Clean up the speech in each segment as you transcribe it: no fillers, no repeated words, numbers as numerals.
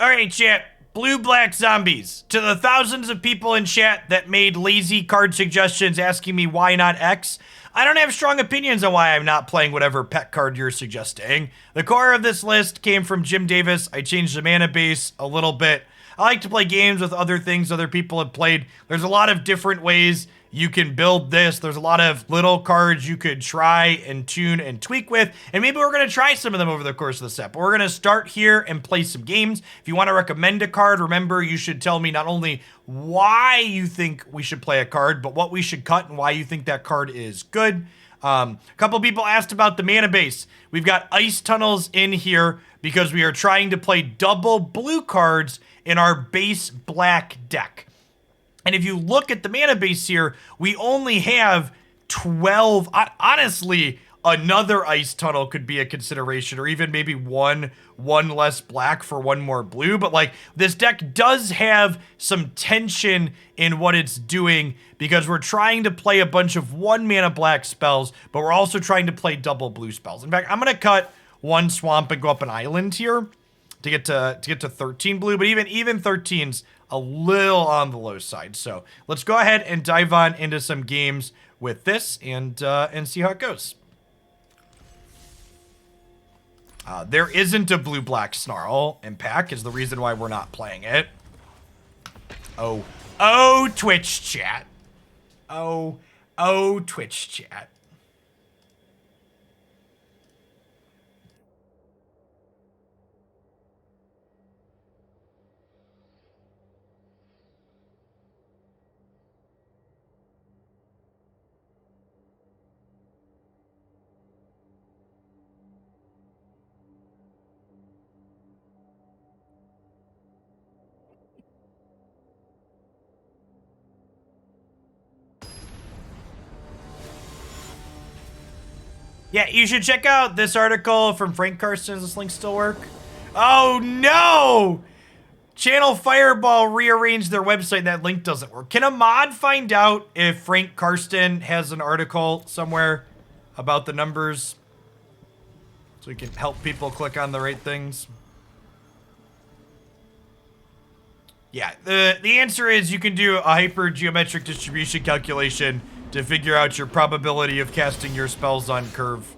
All right, chat. Blue-black zombies. To the thousands of people in chat that made lazy card suggestions asking me why not X, I don't have strong opinions on why I'm not playing whatever pet card you're suggesting. The core of this list came from Jim Davis. I changed the mana base a little bit. I like to play games with other things other people have played. There's a lot of different ways you can build this. There's a lot of little cards you could try and tune and tweak with, and maybe we're going to try some of them over the course of the set. But we're going to start here and play some games. If you want to recommend a card, remember you should tell me not only why you think we should play a card, but what we should cut and why you think that card is good. A couple people asked about the mana base. We've got Ice Tunnels in here because we are trying to play double blue cards in our base black deck. And if you look at the mana base here, we only have 12. Honestly, another Ice Tunnel could be a consideration, or even maybe one less black for one more blue. But like, this deck does have some tension in what it's doing because we're trying to play a bunch of 1 mana black spells, but we're also trying to play double blue spells. In fact, I'm gonna cut 1 swamp and go up an island here to get to 13 blue, but even 13's a little on the low side. So let's go ahead and dive on into some games with this and see how it goes. There isn't a blue-black Snarl in pack is the reason why we're not playing it. Oh, Twitch chat. Oh, Twitch chat. Yeah, you should check out this article from Frank Karsten. Does this link still work? Oh no! Channel Fireball rearranged their website. That link doesn't work. Can a mod find out if Frank Karsten has an article somewhere about the numbers so we can help people click on the right things? Yeah, the answer is you can do a hypergeometric distribution calculation to figure out your probability of casting your spells on curve.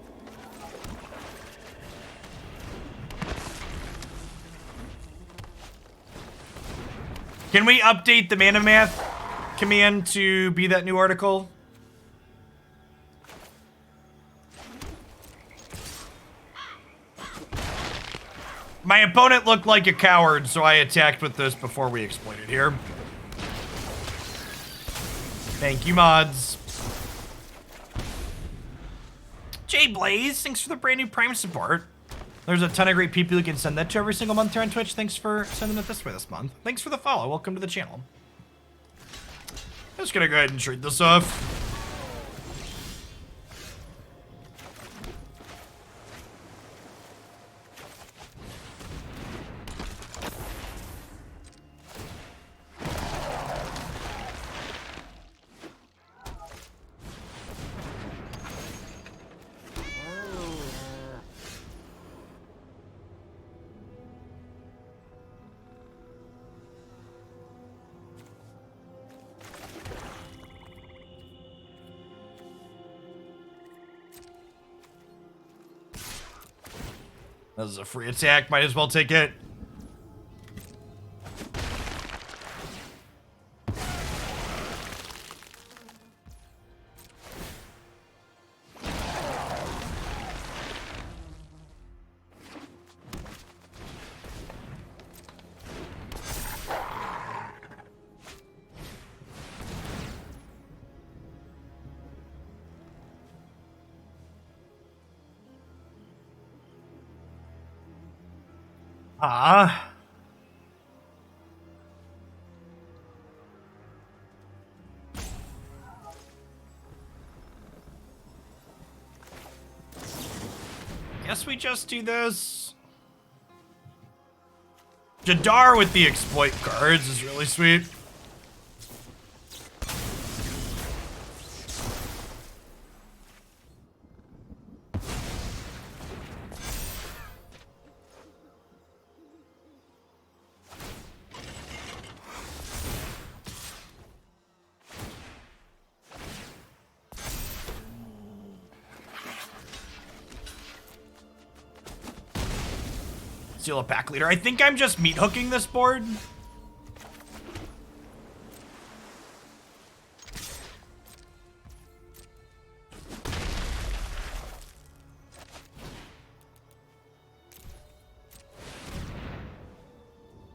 Can we update the mana math command to be that new article? My opponent looked like a coward, so I attacked with this before we exploited here. Thank you, mods. Jay Blaze, thanks for the brand new Prime support. There's a ton of great people you can send that to every single month here on Twitch. Thanks for sending it this way this month. Thanks for the follow. Welcome to the channel. I'm just gonna go ahead and trade this off. This is a free attack, might as well take it. Guess we just do this. Jadar with the exploit cards is really sweet. Steal a pack leader. I think I'm just meat hooking this board.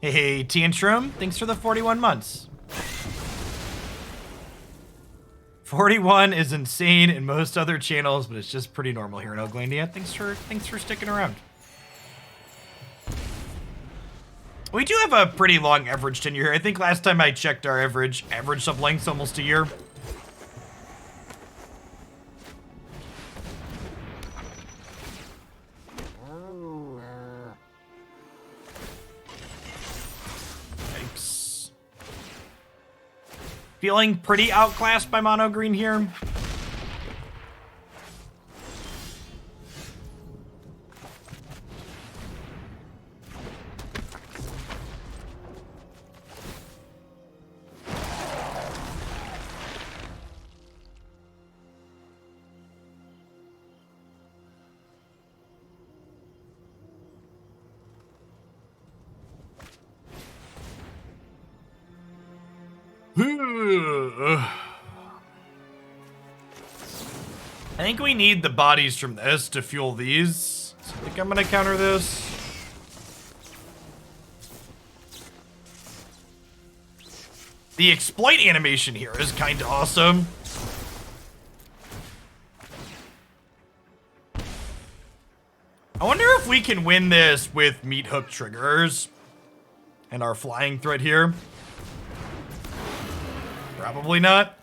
Hey, Tantrum, thanks for the 41 months. 41 is insane in most other channels, but it's just pretty normal here in Oaklandia. Thanks for sticking around. We do have a pretty long average tenure here. I think last time I checked our average sub length's almost a year. Feeling pretty outclassed by mono green here. I think we need the bodies from this to fuel these. So I think I'm gonna counter this. The exploit animation here is kind of awesome. I wonder if we can win this with meat hook triggers and our flying threat here. Probably not.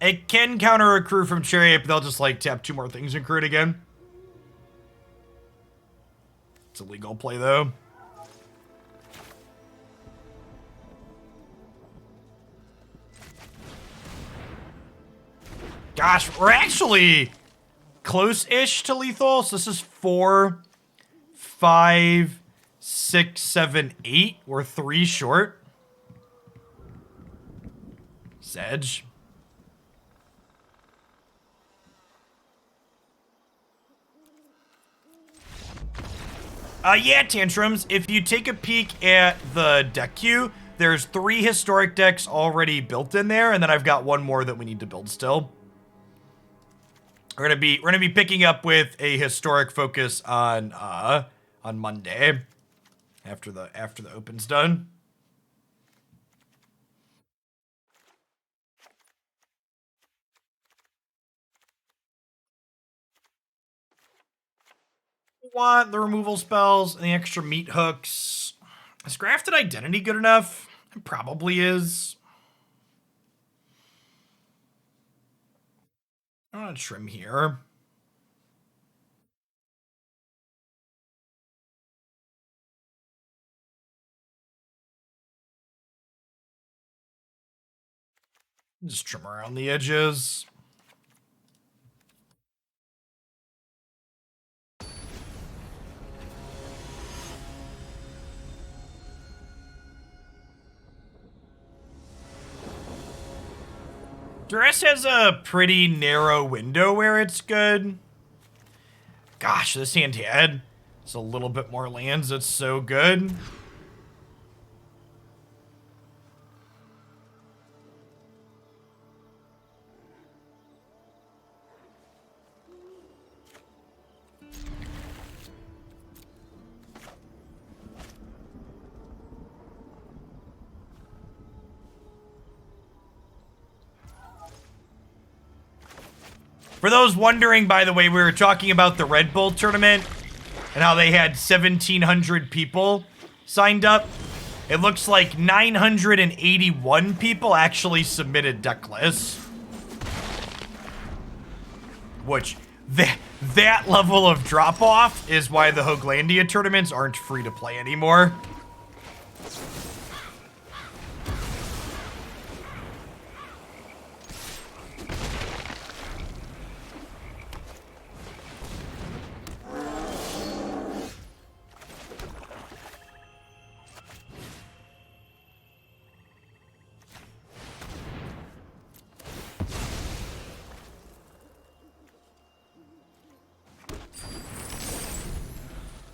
It can counter a crew from Chariot, but they'll just like tap 2 more things and crew it again. It's a legal play though. Gosh, we're actually close-ish to lethal. So this is 4, 5, 6, 7, 8. We're 3 short. Sedge. Yeah, Tantrums, if you take a peek at the deck queue, there's 3 historic decks already built in there, and then I've got 1 more that we need to build still. We're gonna be picking up with a historic focus on Monday after the open's done. Want the removal spells and the extra meat hooks. Is Grafted Identity good enough? It probably is. I'm gonna trim here. Just trim around the edges. Duress has a pretty narrow window where it's good. Gosh, this hand had a little bit more lands. It's so good. For those wondering, by the way, we were talking about the Red Bull tournament and how they had 1,700 people signed up. It looks like 981 people actually submitted deck lists. Which, that level of drop-off is why the Hoaglandia tournaments aren't free to play anymore.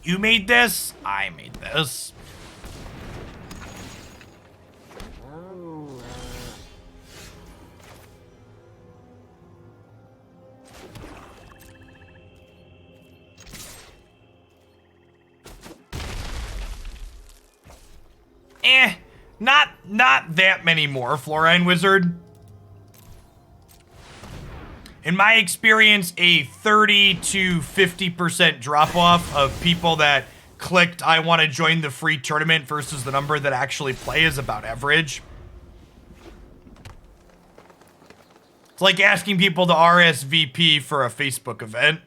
You made this? I made this. Not that many more, Fluorine Wizard. In my experience, a 30 to 50% drop-off of people that clicked I want to join the free tournament versus the number that actually play is about average. It's like asking people to RSVP for a Facebook event.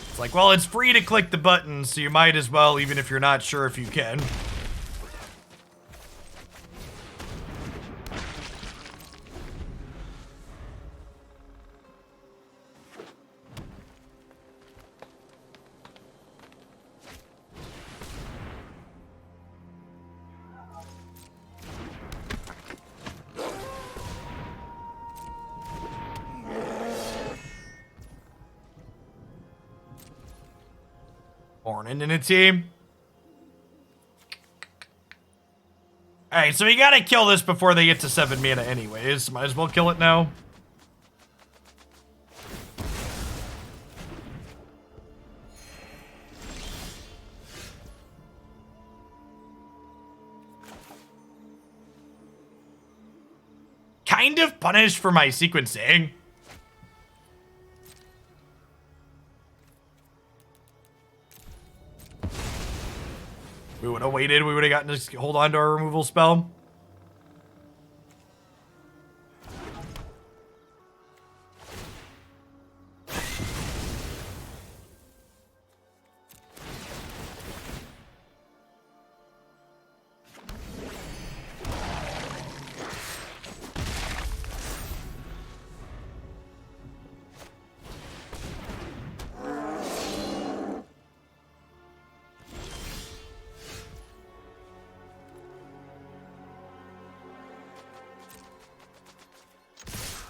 It's like, well, it's free to click the button, so you might as well, even if you're not sure if you can. Morning in a team. Alright, so we gotta kill this before they get to 7 mana anyways. Might as well kill it now. Kind of punished for my sequencing. We would have waited, we would have gotten to hold on to our removal spell.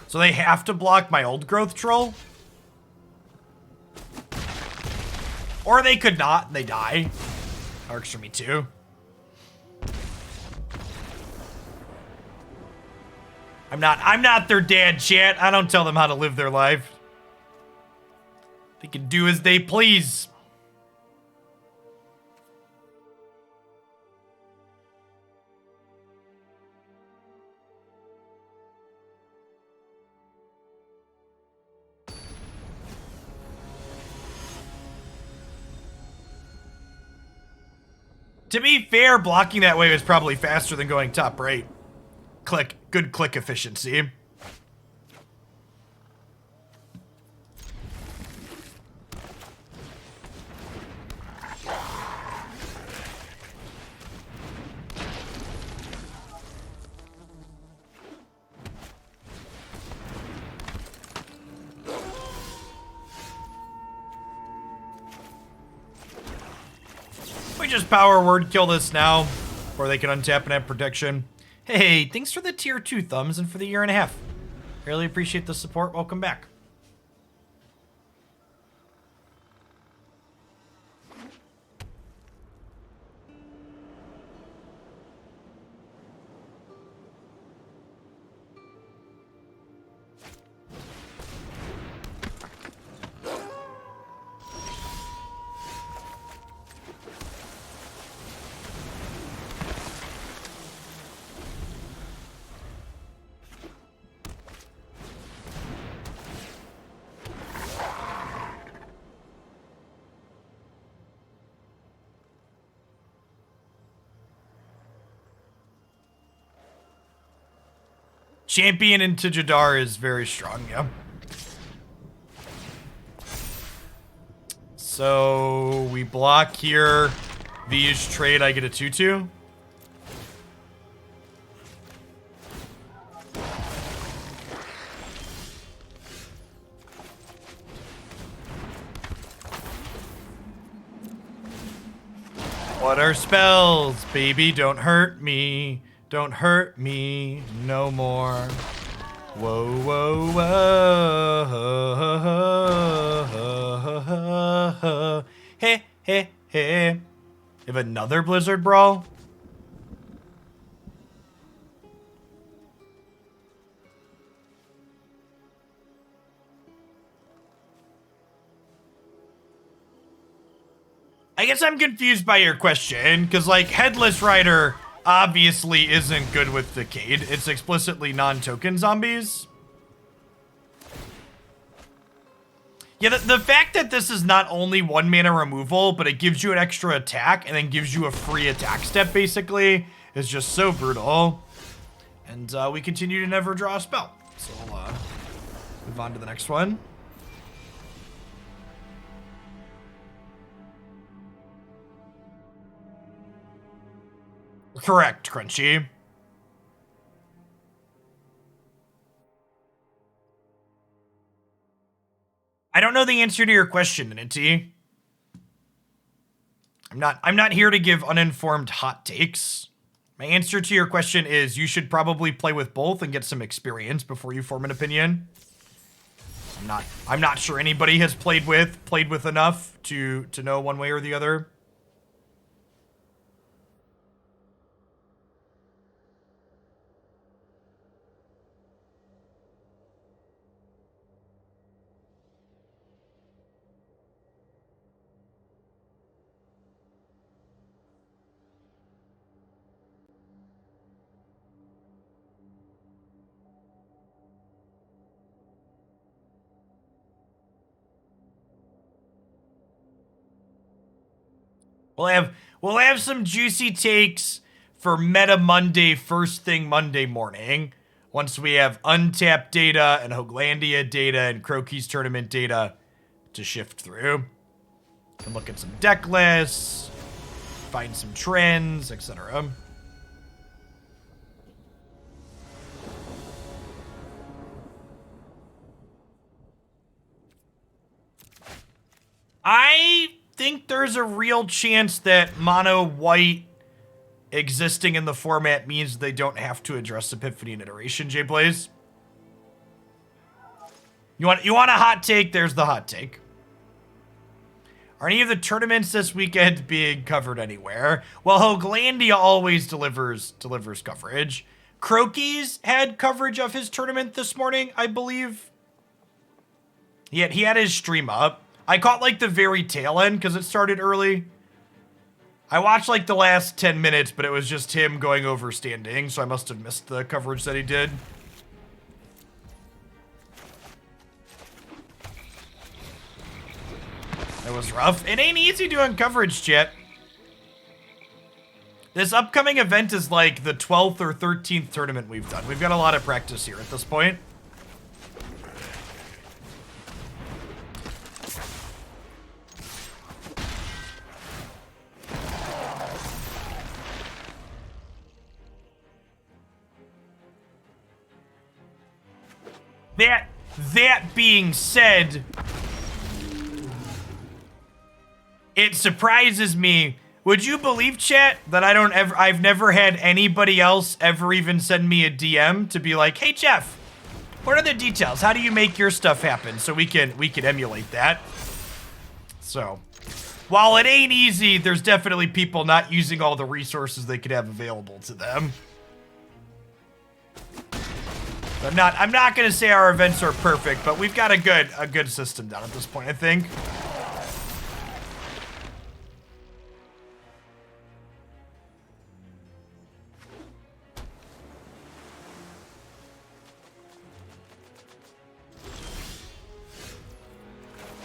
So they have to block my old growth troll? Or they could not, and they die. That works for me too. I'm not their dad, chat. I don't tell them how to live their life. They can do as they please. To be fair, blocking that way was probably faster than going top right. Good click efficiency. Just power word kill this now, or they can untap and have protection. Hey, thanks for the tier 2 thumbs and for the 1.5 years. Really appreciate the support. Welcome back. Champion into Jadar is very strong, yeah. So we block here. These trade, I get a 2/2. What are spells? Baby, don't hurt me. Don't hurt me no more. Whoa, whoa, whoa. Hey, hey, hey. You have another Blizzard Brawl? I guess I'm confused by your question, because, like, Headless Rider obviously isn't good with Decayed. It's explicitly non-token zombies. Yeah, the fact that this is not only 1 mana removal, but it gives you an extra attack and then gives you a free attack step, basically, is just so brutal. And we continue to never draw a spell. So we'll move on to the next one. Correct, Crunchy. I don't know the answer to your question, Ninity. I'm not here to give uninformed hot takes. My answer to your question is you should probably play with both and get some experience before you form an opinion. I'm not sure anybody has played with enough to know one way or the other. We'll have some juicy takes for Meta Monday, first thing Monday morning. Once we have Untapped data and Hoaglandia data and Croaky's tournament data to shift through. And look at some deck lists, find some trends, etc. I think there's a real chance that mono white existing in the format means they don't have to address Epiphany and Iteration, J-Blaze. You want a hot take? There's the hot take. Are any of the tournaments this weekend being covered anywhere? Well, Hoaglandia always delivers coverage. Croaky's had coverage of his tournament this morning, I believe. He had his stream up. I caught, like, the very tail end because it started early. I watched, like, the last 10 minutes, but it was just him going over standing, so I must have missed the coverage that he did. That was rough. It ain't easy doing coverage, chat. This upcoming event is, like, the 12th or 13th tournament we've done. We've got a lot of practice here at this point. That being said, it surprises me. Would you believe, chat, that I've never had anybody else ever even send me a DM to be like, hey Jeff, what are the details? How do you make your stuff happen? So we can emulate that. So, while it ain't easy, there's definitely people not using all the resources they could have available to them. I'm not gonna say our events are perfect, but we've got a good system down at this point, I think.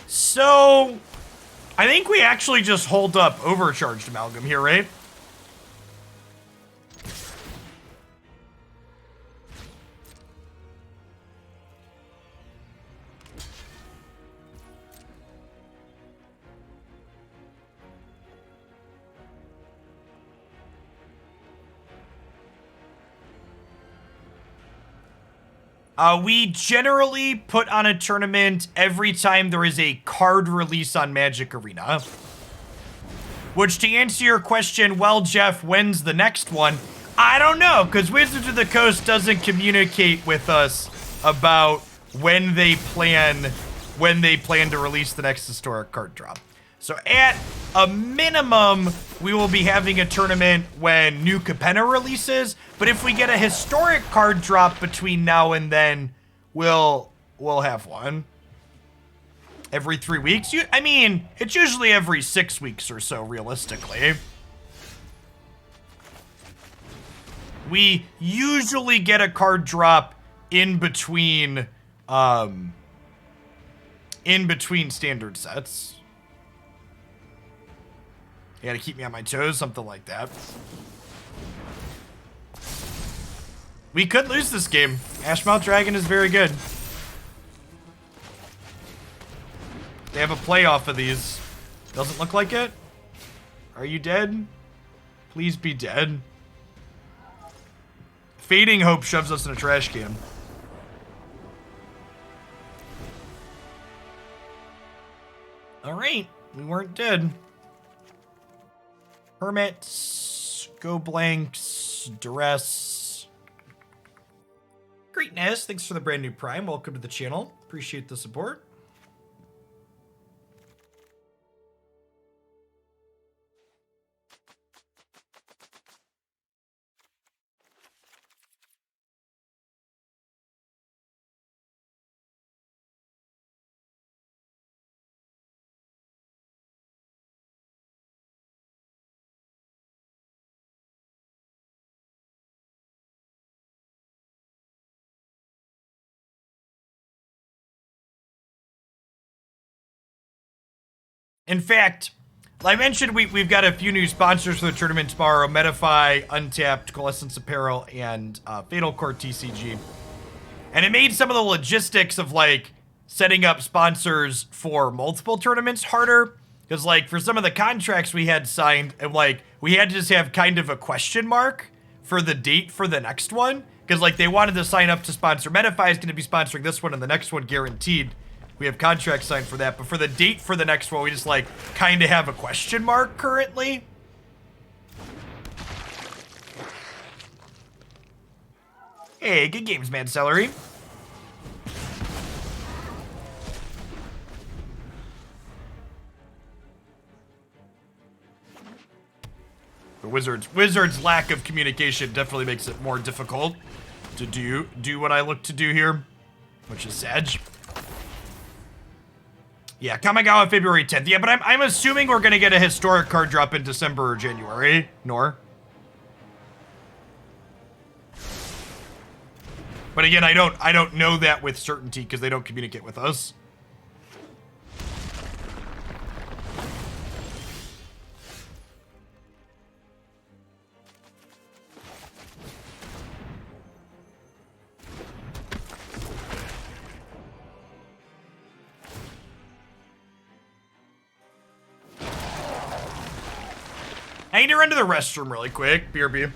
So, I think we actually just hold up Overcharged Amalgam here, right? We generally put on a tournament every time there is a card release on Magic Arena. Which, to answer your question, well, Jeff, when's the next one? I don't know, because Wizards of the Coast doesn't communicate with us about when they plan to release the next historic card drop. So at a minimum, we will be having a tournament when New Capenna releases, but if we get a historic card drop between now and then, we'll have one. Every 3 weeks? I mean, it's usually every 6 weeks or so, realistically. We usually get a card drop in between standard sets. You gotta keep me on my toes, something like that. We could lose this game. Ashmouth Dragon is very good. They have a playoff of these. Doesn't look like it. Are you dead? Please be dead. Fading Hope shoves us in a trash can. All right, we weren't dead. Hermits, Go Blanks, Duress. Greatness, thanks for the brand new Prime. Welcome to the channel. Appreciate the support. In fact, like I mentioned, we've got a few new sponsors for the tournament tomorrow: Metafy, Untapped, Coalescence Apparel, and Fatal Court TCG. And it made some of the logistics of like setting up sponsors for multiple tournaments harder, because like for some of the contracts we had signed, and like we had to just have kind of a question mark for the date for the next one, because like they wanted to sign up to sponsor. Metafy is going to be sponsoring this one and the next one guaranteed. We have contracts signed for that, but for the date for the next one, we just like kind of have a question mark currently. Hey, good games, man, Celery. The Wizards' lack of communication definitely makes it more difficult to do what I look to do here, which is Sag. Yeah, Kamigawa February 10th. Yeah, but I'm assuming we're gonna get a historic card drop in December or January. Nor. But again, I don't know that with certainty because they don't communicate with us. I need to run to the restroom really quick. BRB.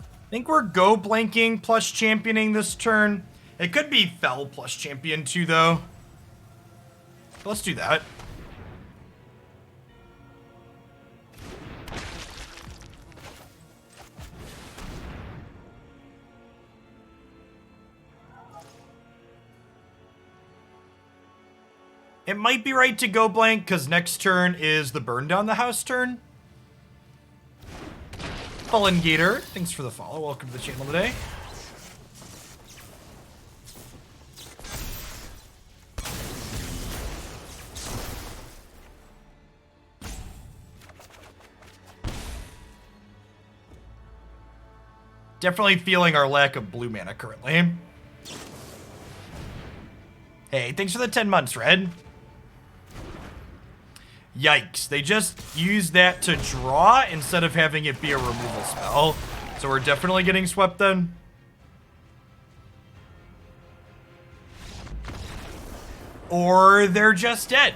I think we're go blanking plus championing this turn. It could be fell plus champion too, though. Let's do that. It might be right to go blank because next turn is the burn down the house turn. Fallen Gator, thanks for the follow. Welcome to the channel today. Definitely feeling our lack of blue mana currently. Hey, thanks for the 10 months, Red. Yikes, they just used that to draw instead of having it be a removal spell. So we're definitely getting swept then. Or they're just dead.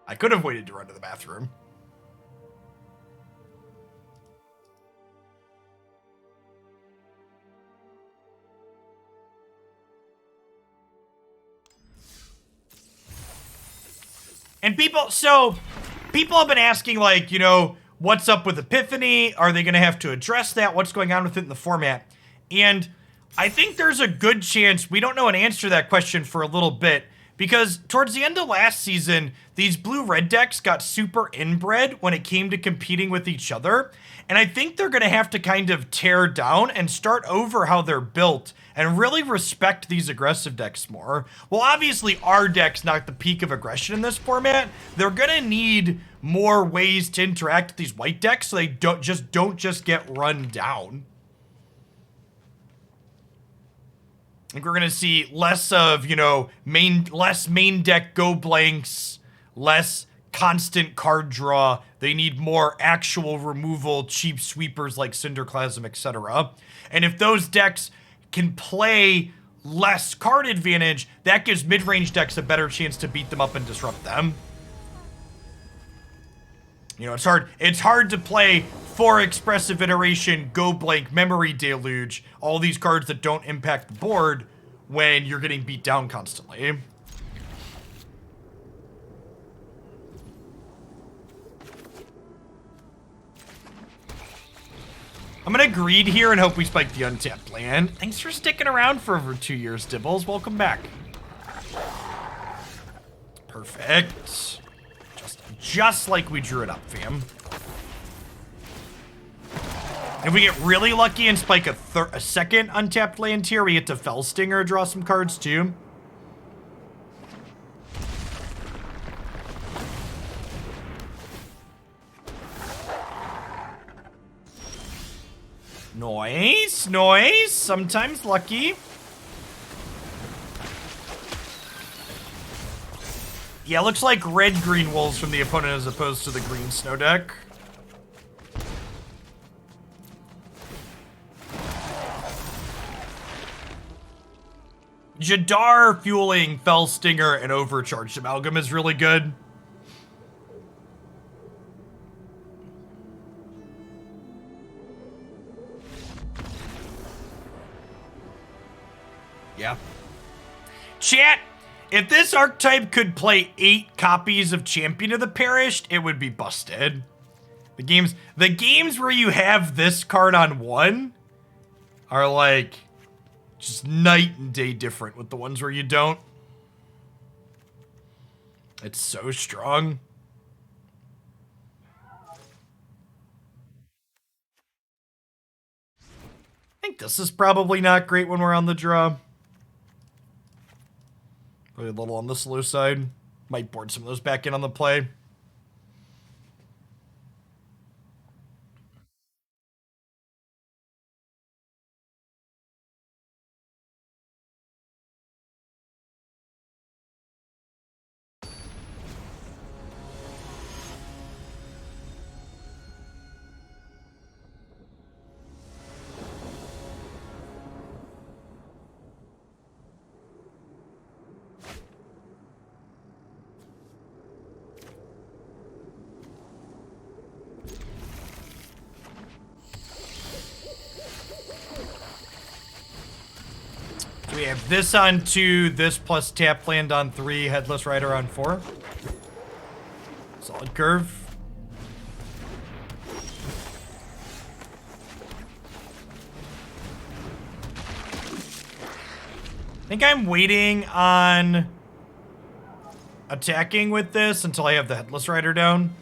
I could have waited to run to the bathroom. And people have been asking, like, you know, what's up with Epiphany? Are they going to have to address that? What's going on with it in the format? And I think there's a good chance we don't know an answer to that question for a little bit, because towards the end of last season, these blue-red decks got super inbred when it came to competing with each other. And I think they're going to have to kind of tear down and start over how they're built and really respect these aggressive decks more. Well, obviously, our deck's not the peak of aggression in this format. They're going to need more ways to interact with these white decks so they don't just get run down. I think we're going to see less of, you know, less main deck go blanks, less constant card draw. They need more actual removal, cheap sweepers like Cinderclasm, etc. And if those decks can play less card advantage, that gives mid-range decks a better chance to beat them up and disrupt them. You know, it's hard to play 4 Expressive Iteration, Go Blank, Memory Deluge, all these cards that don't impact the board when you're getting beat down constantly. I'm gonna greed here and hope we spike the untapped land. Thanks for sticking around for over 2 years, Dibbles. Welcome back. Perfect. Just like we drew it up, fam. If we get really lucky and spike a second untapped land here, we get to Fell Stinger, draw some cards too. Noise, noise, sometimes lucky. Yeah, looks like red-green wolves from the opponent as opposed to the green snow deck. Jadar fueling Fell Stinger and Overcharged Amalgam is really good. Yeah. Chat, if this archetype could play 8 copies of Champion of the Perished, it would be busted. The games where you have this card on 1 are like just night and day different with the ones where you don't. It's so strong. I think this is probably not great when we're on the draw. Probably a little on the slow side. Might board some of those back in on the play. We have this on 2, this plus tap land on 3, Headless Rider on 4. Solid curve. I think I'm waiting on attacking with this until I have the Headless Rider down.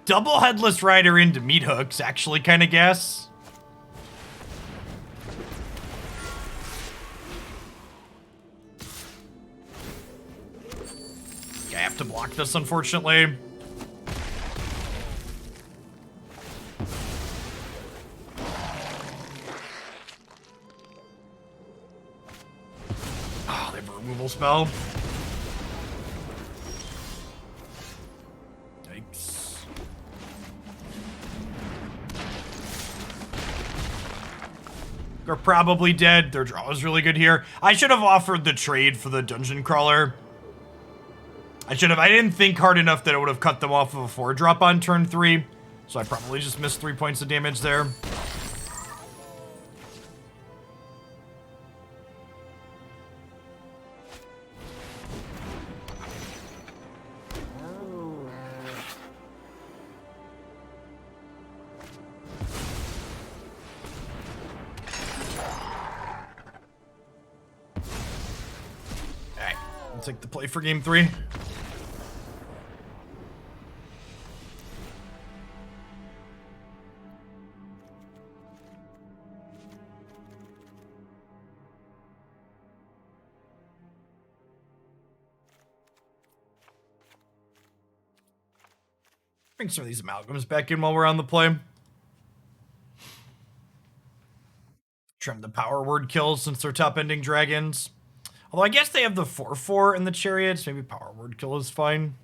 Double Headless Rider into Meathooks, actually kind of guess. I have to block this, unfortunately. Oh, they have a removal spell. They're probably dead. Their draw is really good here. I should have offered the trade for the Dungeon Crawler. I should have. I didn't think hard enough that it would have cut them off of a 4-drop on turn 3. So I probably just missed 3 points of damage there. Take the play for game 3. Bring some of these amalgams back in while we're on the play. Trim the power word kills since they're top ending dragons. Although I guess they have the 4/4 in the chariots. Maybe power word kill is fine.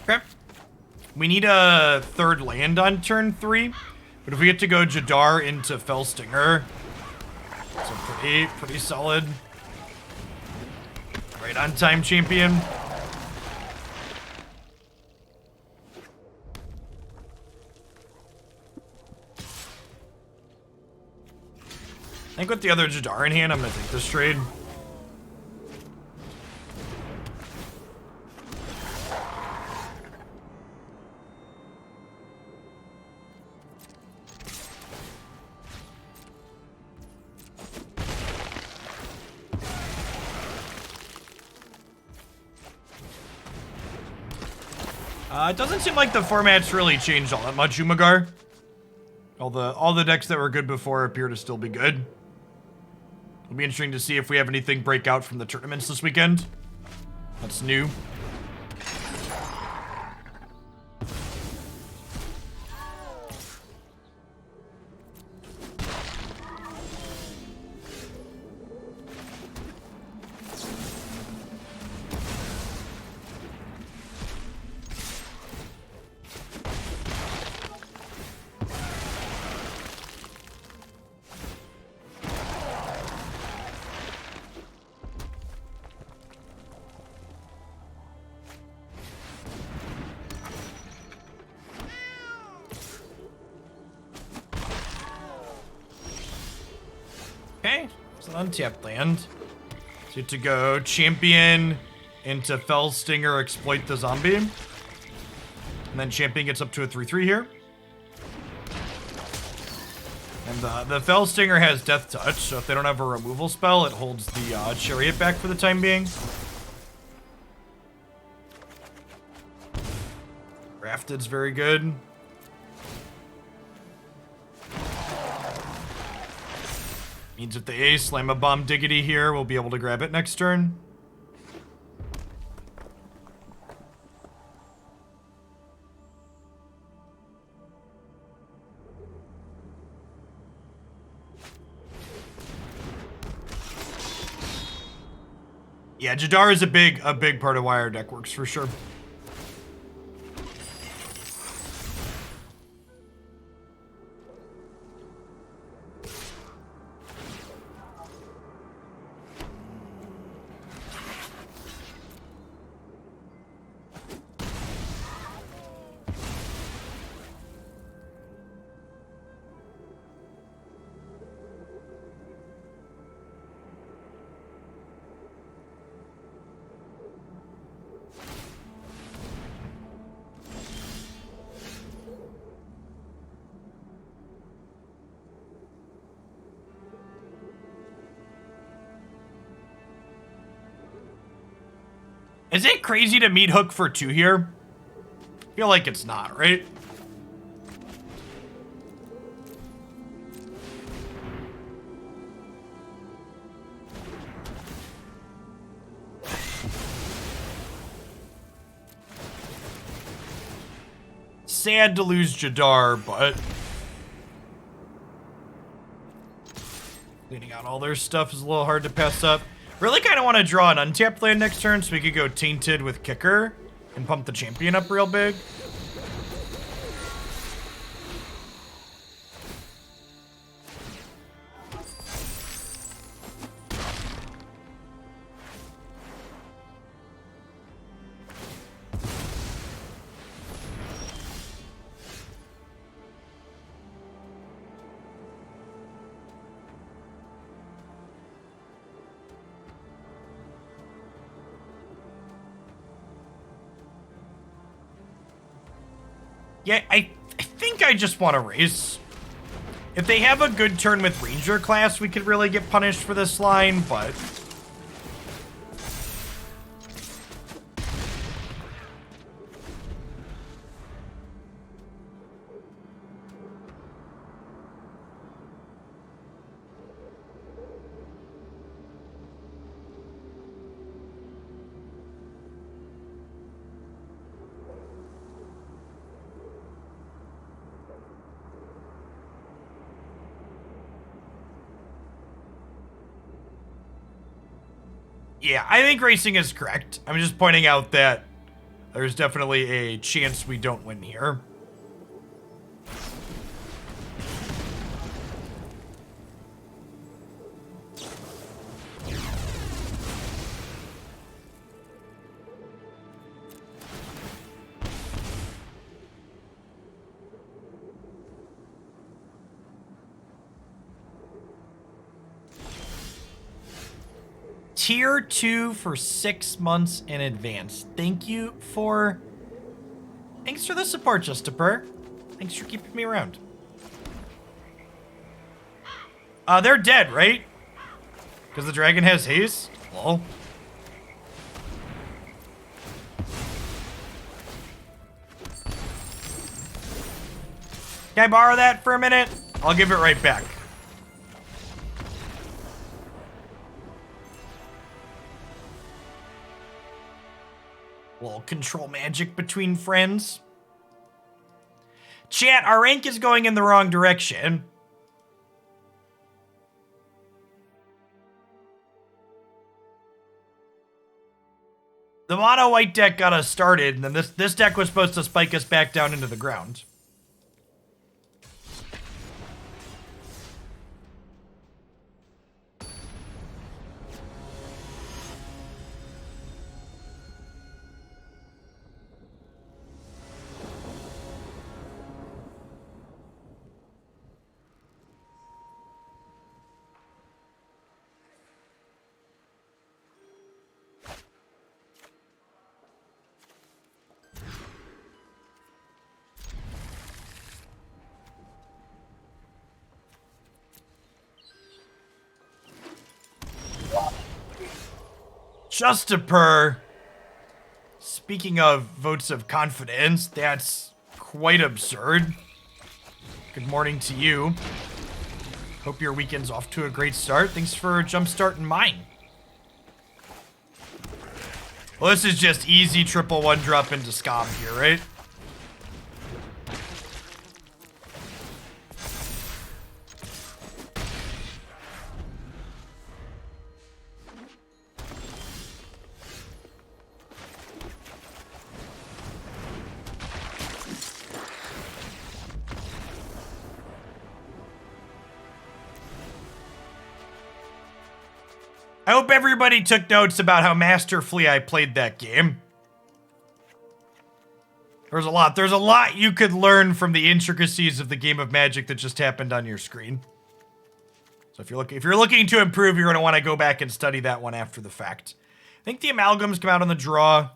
Okay. We need a 3rd land on turn 3, but if we get to go Jadar into Fellstinger, it's a pretty solid. Right on time, champion. I think with the other Jadar in hand, I'm gonna take this trade. It doesn't seem like the format's really changed all that much, Umagar. All the decks that were good before appear to still be good. It'll be interesting to see if we have anything break out from the tournaments this weekend. That's new. Okay, it's an untapped land. So you have to go champion into Fellstinger, exploit the zombie. And then champion gets up to a 3/3 here. And the Fellstinger has Death Touch, so if they don't have a removal spell, it holds the chariot back for the time being. Grafted's very good. Means if they slam a Bomb Diggity here, we'll be able to grab it next turn. Yeah, Jadar is a big part of why our deck works for sure. Is it crazy to Meathook for 2 here? I feel like it's not, right? Sad to lose Jadar, but cleaning out all their stuff is a little hard to pass up. Really kind of want to draw an untapped land next turn so we could go Tainted with Kicker and pump the champion up real big. Yeah, I think I just want to race. If they have a good turn with Ranger class, we could really get punished for this line, but... Yeah, I think racing is correct. I'm just pointing out that there's definitely a chance we don't win here. Tier 2 for 6 months in advance. Thanks for the support, Justiper. Thanks for keeping me around. They're dead, right? Because the dragon has haste? Lol. Can I borrow that for a minute? I'll give it right back. Little control magic between friends. Chat, our rank is going in the wrong direction. The mono white deck got us started, and then this deck was supposed to spike us back down into the ground. Justiper. Speaking of votes of confidence, that's quite absurd. Good morning to you. Hope your weekend's off to a great start. Thanks for jumpstarting mine. Well, this is just easy triple one drop into Skaab here, right? I hope everybody took notes about how masterfully I played that game. There's a lot you could learn from the intricacies of the game of Magic that just happened on your screen. So if you're looking to improve, you're going to want to go back and study that one after the fact. I think the amalgams come out on the draw.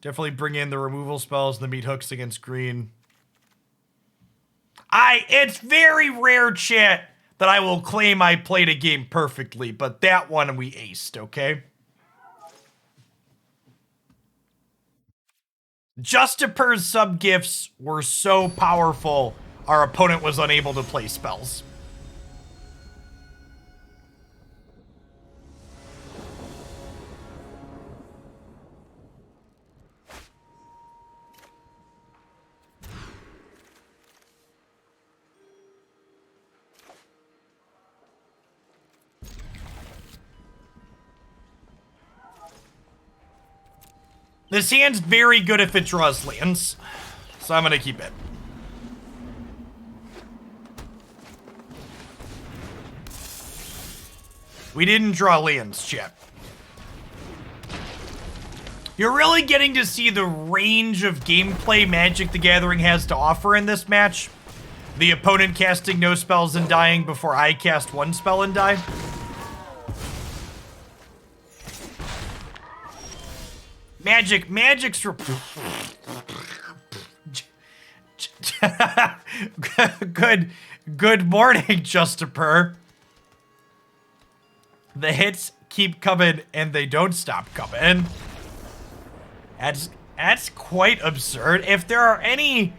Definitely bring in the removal spells and the Meathooks against green. It's very rare, chat, that I will claim I played a game perfectly, but that one we aced, okay? Justiper's sub-gifts were so powerful, our opponent was unable to play spells. This hand's very good if it draws lands, so I'm gonna keep it. We didn't draw lands, chat. You're really getting to see the range of gameplay Magic the Gathering has to offer in this match. The opponent casting no spells and dying before I cast one spell and die. Magic's for good morning, Justiper. The hits keep coming and they don't stop coming. That's quite absurd. If there are any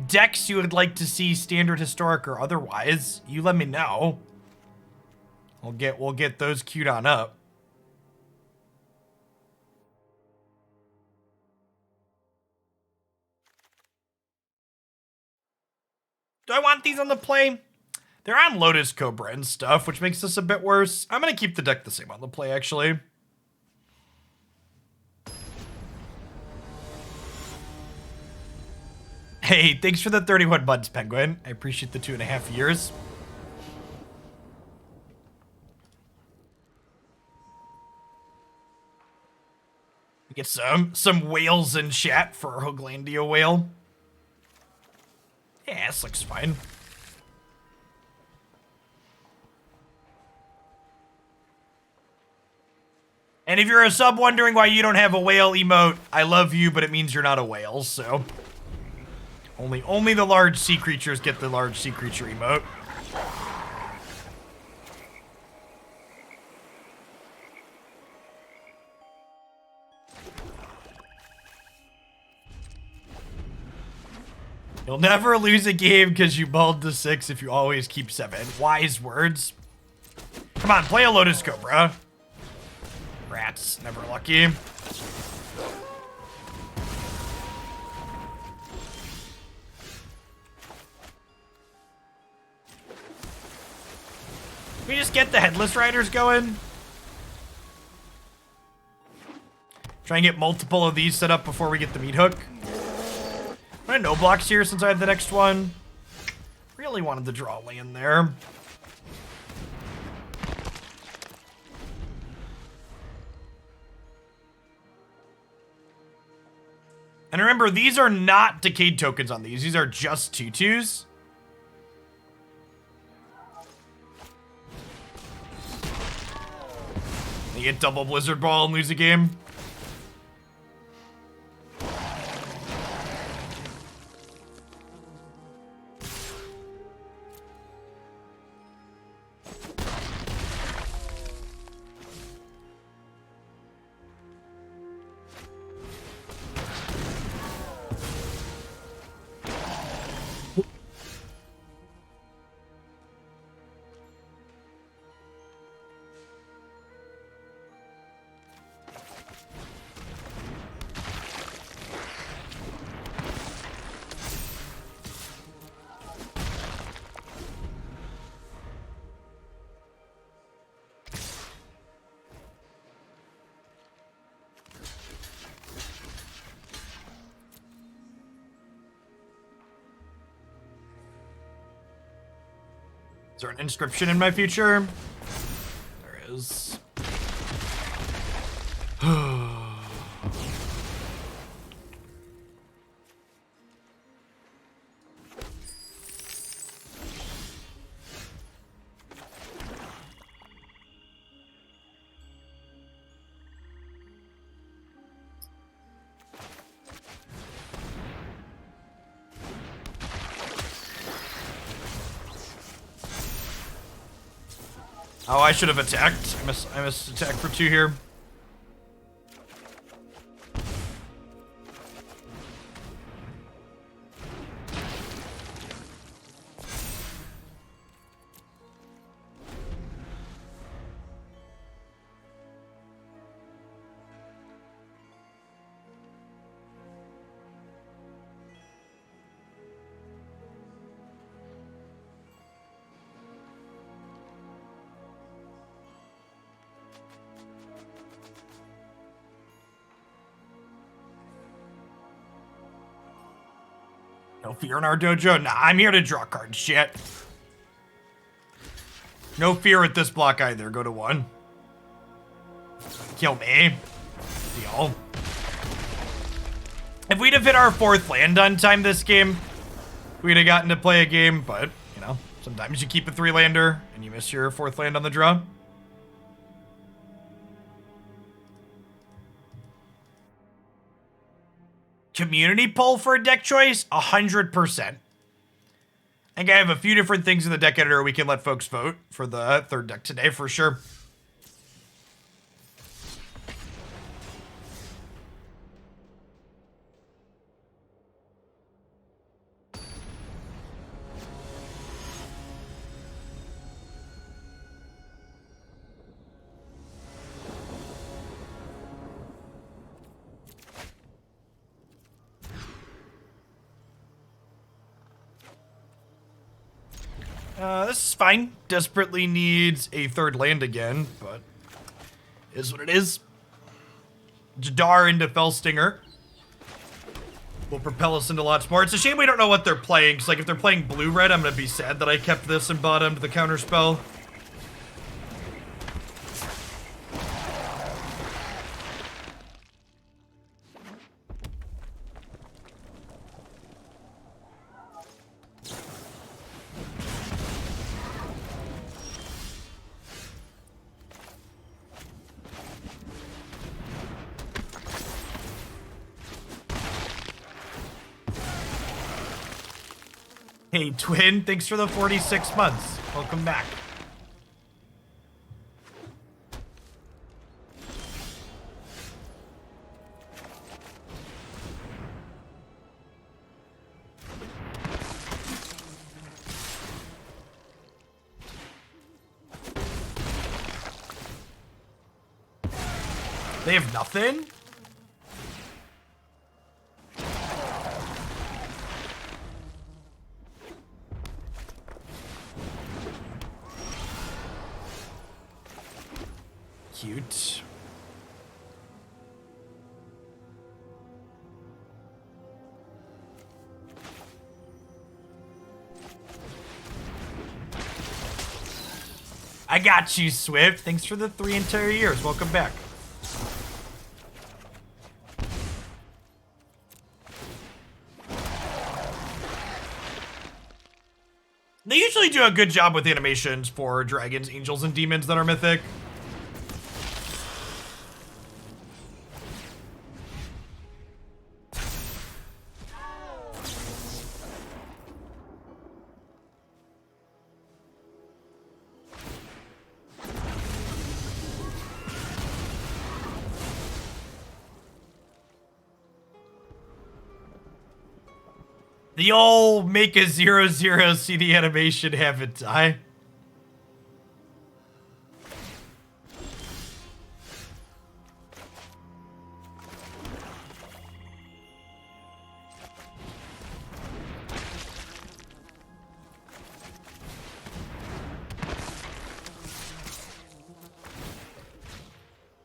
decks you would like to see standard, historic, or otherwise, you let me know. We'll get those queued on up. Do I want these on the play? They're on Lotus Cobra and stuff, which makes this a bit worse. I'm going to keep the deck the same on the play, actually. Hey, thanks for the 31 months, Penguin. I appreciate the 2.5 years. Get some whales in chat for a Hoaglandia whale. Yeah, this looks fine. And if you're a sub wondering why you don't have a whale emote, I love you, but it means you're not a whale, so. Only the large sea creatures get the large sea creature emote. You'll never lose a game because you mulled to 6 if you always keep 7. Wise words. Come on, play a Lotus Cobra. Rats, never lucky. Can we just get the Headless Riders going? Try and get multiple of these set up before we get the Meathook. I'm gonna no blocks here since I have the next one. Really wanted to draw land there. And remember, these are not Decayed tokens on these. These are just 2/2s. You get double Blizzard Ball and lose a game. Is there an inscription in my future? There is. Oh, I should have attacked. I missed attack for 2 here. No fear in our dojo? Nah, I'm here to draw cards, shit. No fear at this block either. Go to 1. Kill me. Deal. If we'd have hit our 4th land on time this game, we'd have gotten to play a game, but, you know, sometimes you keep a 3-lander and you miss your 4th land on the draw. Community poll for a deck choice? 100%. I think I have a few different things in the deck editor we can let folks vote for the 3rd deck today for sure. This is fine. Desperately needs a 3rd land again, but is what it is. Jadar into Fellstinger will propel us into lots more. It's a shame we don't know what they're playing, because like if they're playing blue-red, I'm going to be sad that I kept this and bottomed the counterspell. Hey, Twin, thanks for the 46 months. Welcome back. They have nothing? Cute. I got you, Swift. Thanks for the 3 entire years. Welcome back. They usually do a good job with animations for dragons, angels, and demons that are mythic. The old make a 0/0 CD animation haven't I?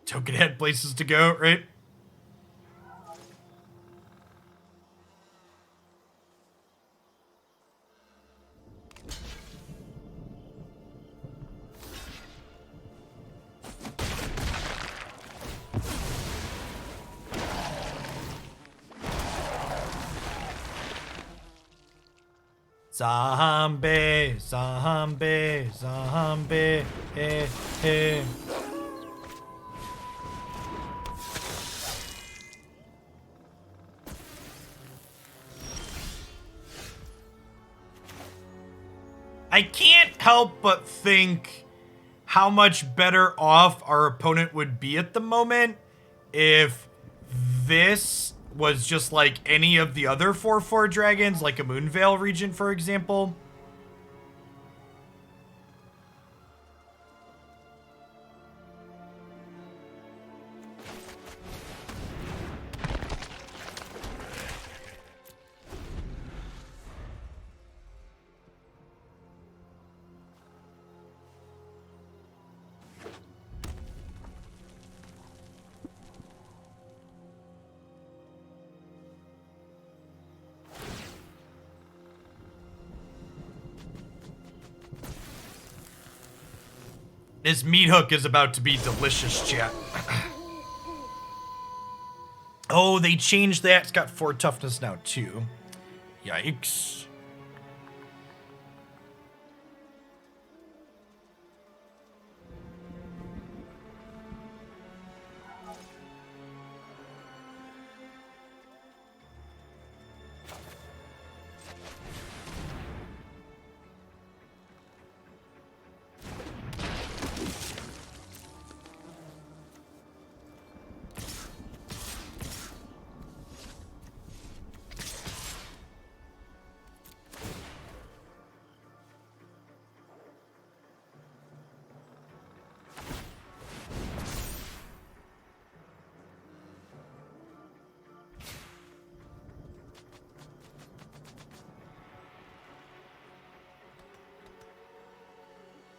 Token had places to go, right? Zombie, zombie, zombie, hey, hey. I can't help but think how much better off our opponent would be at the moment if this was just like any of the other 4/4 dragons, like a Moonveil Regent, for example. This Meathook is about to be delicious, chat. Oh, they changed that. It's got 4 toughness now, too. Yikes.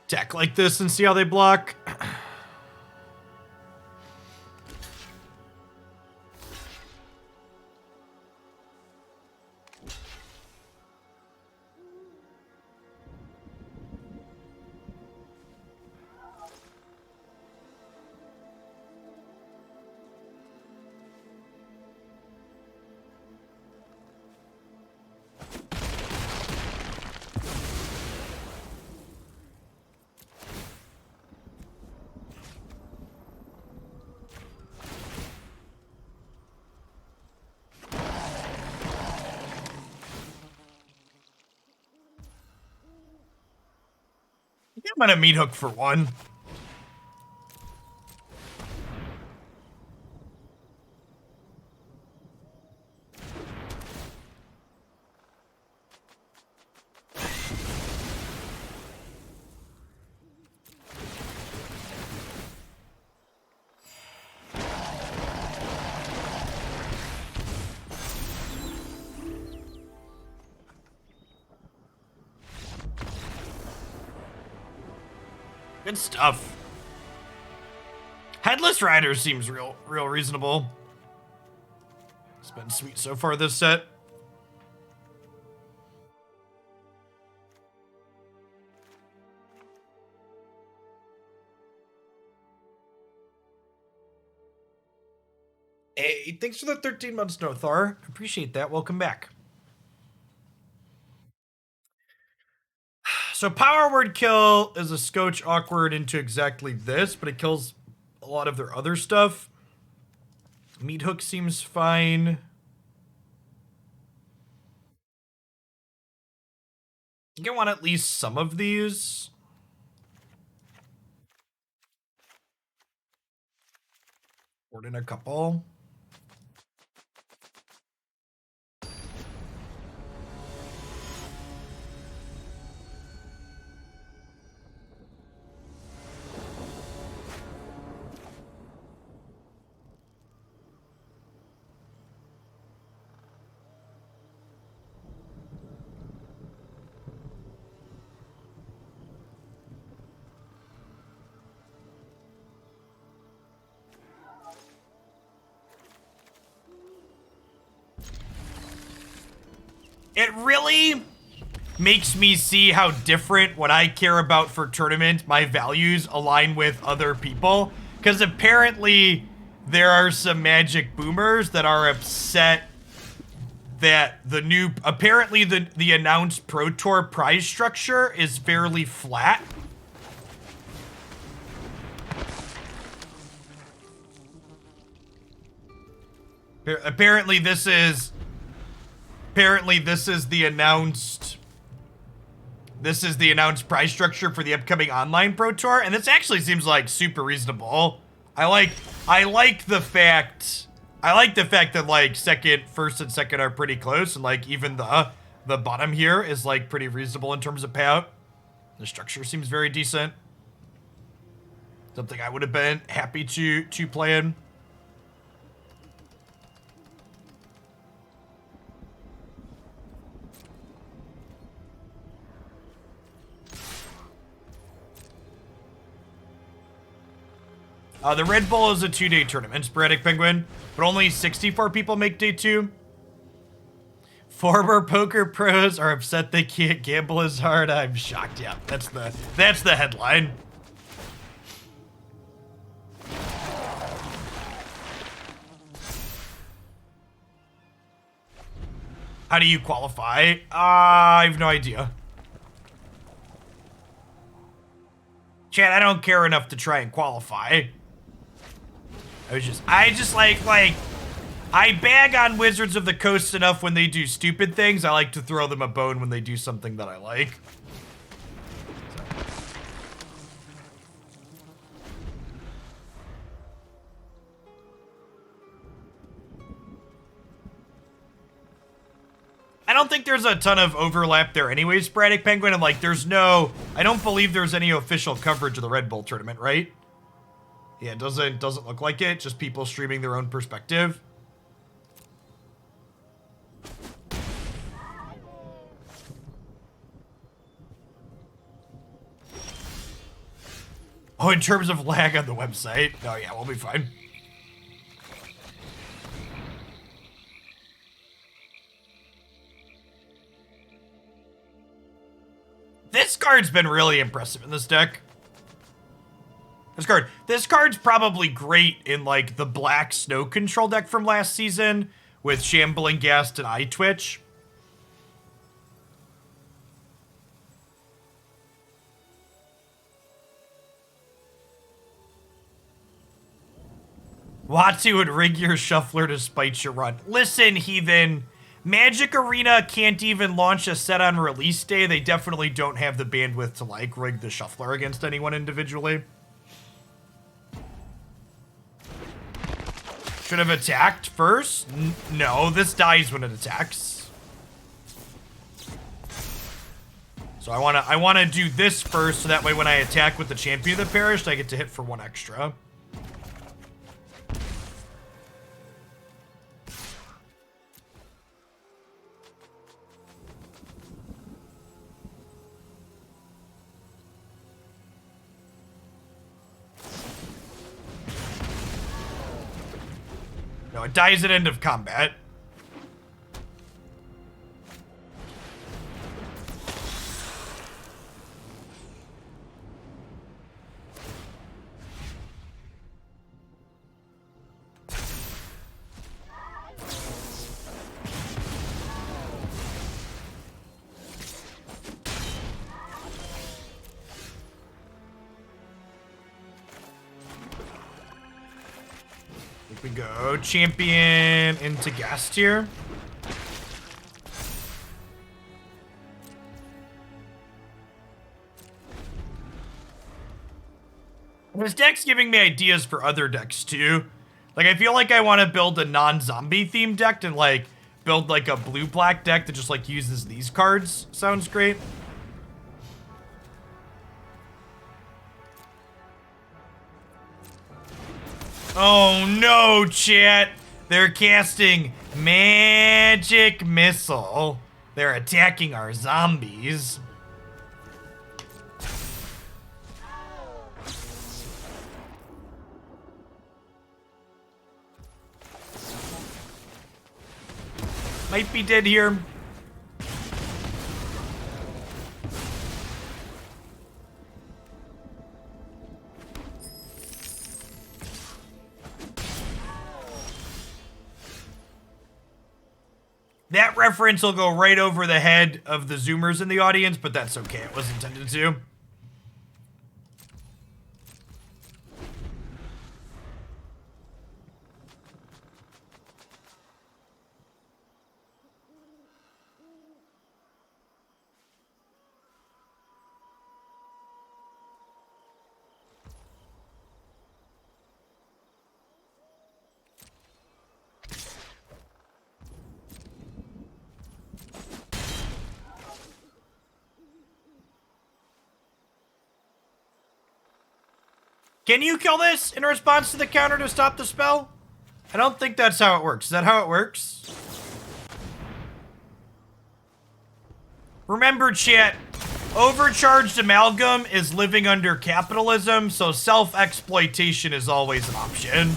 Attack like this and see how they block. I'm gonna Meathook for 1. Good stuff. Headless Rider seems real reasonable. It's been sweet so far this set. Hey, thanks for the 13 months, Nothar. Appreciate that. Welcome back. So Power Word Kill is a scotch awkward into exactly this, but it kills a lot of their other stuff. Meathook seems fine. I think I want at least some of these. Board in a couple. It really makes me see how different what I care about for tournament, my values align with other people. Because apparently there are some Magic boomers that are upset that apparently the announced Pro Tour prize structure is fairly flat. Apparently this is the announced prize structure for the upcoming online Pro Tour, and this actually seems like super reasonable. I like the fact that like first and second are pretty close, and like even the bottom here is like pretty reasonable in terms of payout. The structure seems very decent. Something I would have been happy to play in. The Red Bull is a 2-day tournament, Sporadic Penguin, but only 64 people make day 2. Former poker pros are upset they can't gamble as hard. I'm shocked. Yeah, that's the headline. How do you qualify? I have no idea. Chad, I don't care enough to try and qualify. I just like, I bag on Wizards of the Coast enough when they do stupid things. I like to throw them a bone when they do something that I like. I don't think there's a ton of overlap there anyways, Sporadic Penguin, and like I don't believe there's any official coverage of the Red Bull tournament, right? Yeah, it doesn't look like it, just people streaming their own perspective. Oh, in terms of lag on the website? Oh yeah, we'll be fine. This card's been really impressive in this deck. This card's probably great in like the black snow control deck from last season with Shambling Ghast and Eye Twitch. Watsu would rig your shuffler to spite your run. Listen, heathen. Magic Arena can't even launch a set on release day. They definitely don't have the bandwidth to like rig the shuffler against anyone individually. Should have attacked first? No, this dies when it attacks. So I wanna do this first, so that way when I attack with the Champion of the Perished, I get to hit for 1 extra. No, it dies at end of combat. We go champion into Ghast here. This deck's giving me ideas for other decks too. Like I feel like I want to build a non-zombie themed deck and like build like a blue-black deck that just like uses these cards. Sounds great. Oh no, chat. They're casting Magic Missile. They're attacking our zombies. Might be dead here. That reference will go right over the head of the Zoomers in the audience, but that's okay. It was intended to. Can you kill this in response to the counter to stop the spell? I don't think that's how it works. Is that how it works? Remember, chat, Overcharged Amalgam is living under capitalism, so self-exploitation is always an option.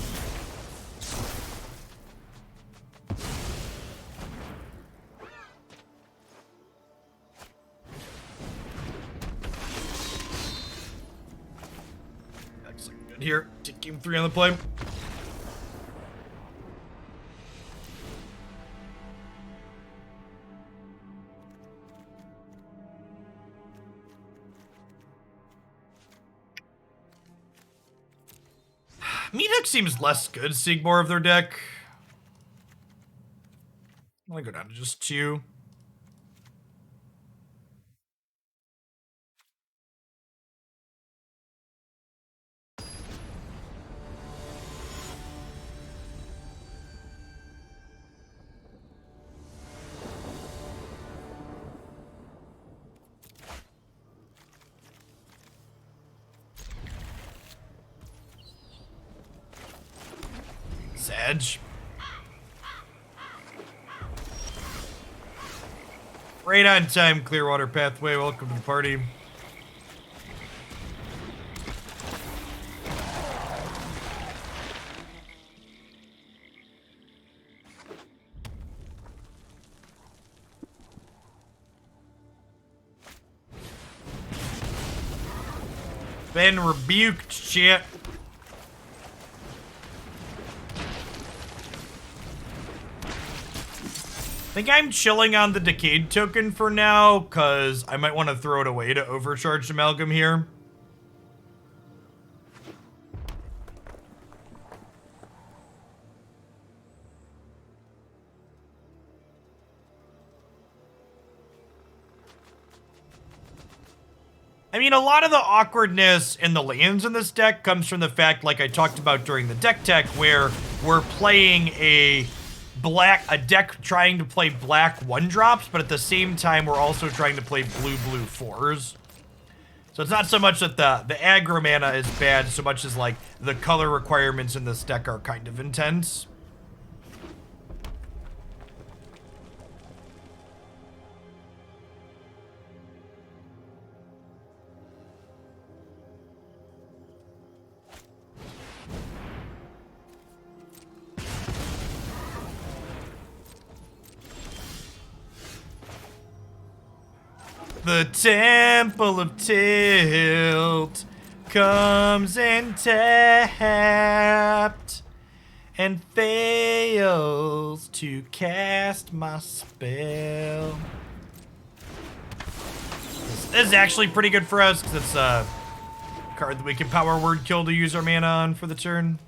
Here, take game 3 on the play. Meathook seems less good seeing more of their deck. I'm gonna go down to just 2. Sedge. Right on time, Clearwater Pathway. Welcome to the party. Been rebuked, shit. I think I'm chilling on the Decayed token for now, because I might want to throw it away to Overcharged Amalgam here. I mean, a lot of the awkwardness in the lands in this deck comes from the fact, like I talked about during the deck tech, where we're playing a deck trying to play black 1-drops, but at the same time, we're also trying to play blue 4s. So it's not so much that the aggro mana is bad, so much as, like, the color requirements in this deck are kind of intense. The Temple of Tilt comes in tapped and fails to cast my spell. This is actually pretty good for us because it's a card that we can power word kill to use our mana on for the turn.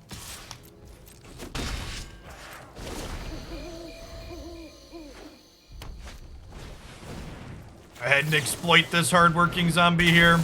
Go ahead and exploit this hardworking zombie here.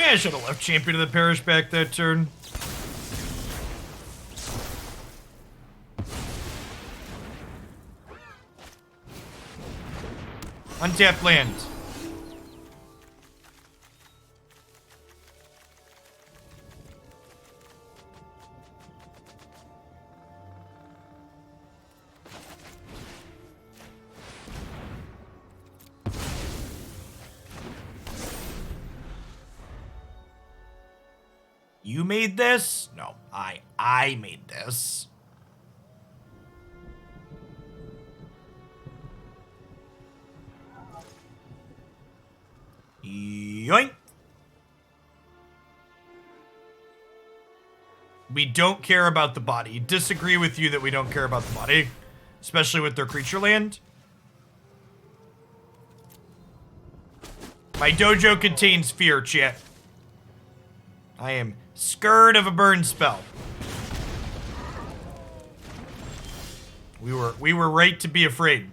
I should have left Champion of the Parish back that turn. Untapped land. You made this? No, I made this. Yoink. We don't care about the body. Disagree with you that we don't care about the body, especially with their creature land. My dojo contains fear, chat. I am scared of a burn spell. We were right to be afraid.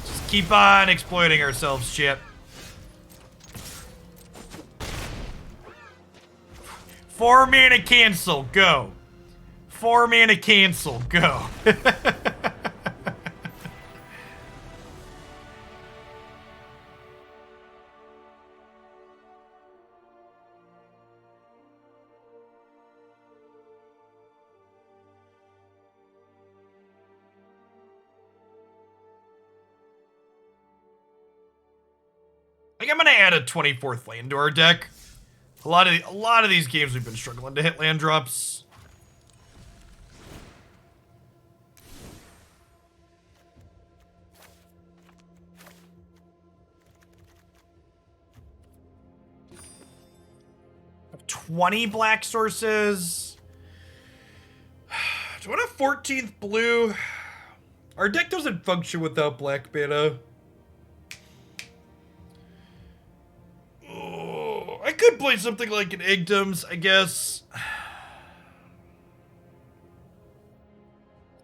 Just keep on exploiting ourselves, chat. 4 mana cancel, go. 4 mana cancel, go. I think I'm gonna add a 24th land to our deck. A lot of these games we've been struggling to hit land drops. I have 20 black sources. Do I want a 14th blue? Our deck doesn't function without black mana. I could play something like an Igdums, I guess.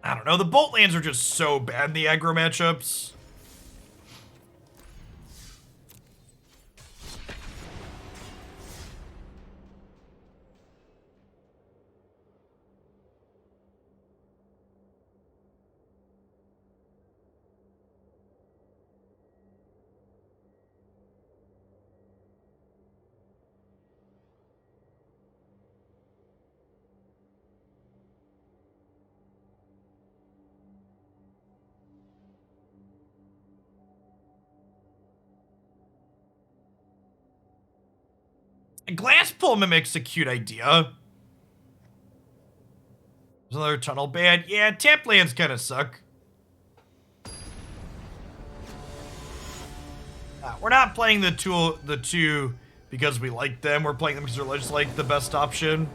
I don't know. The Bolt lands are just so bad in the aggro matchups. Glass pull mimics a cute idea. There's another tunnel bad. Yeah, tap lands kind of suck. We're not playing the two because we like them. We're playing them because they're just like the best option.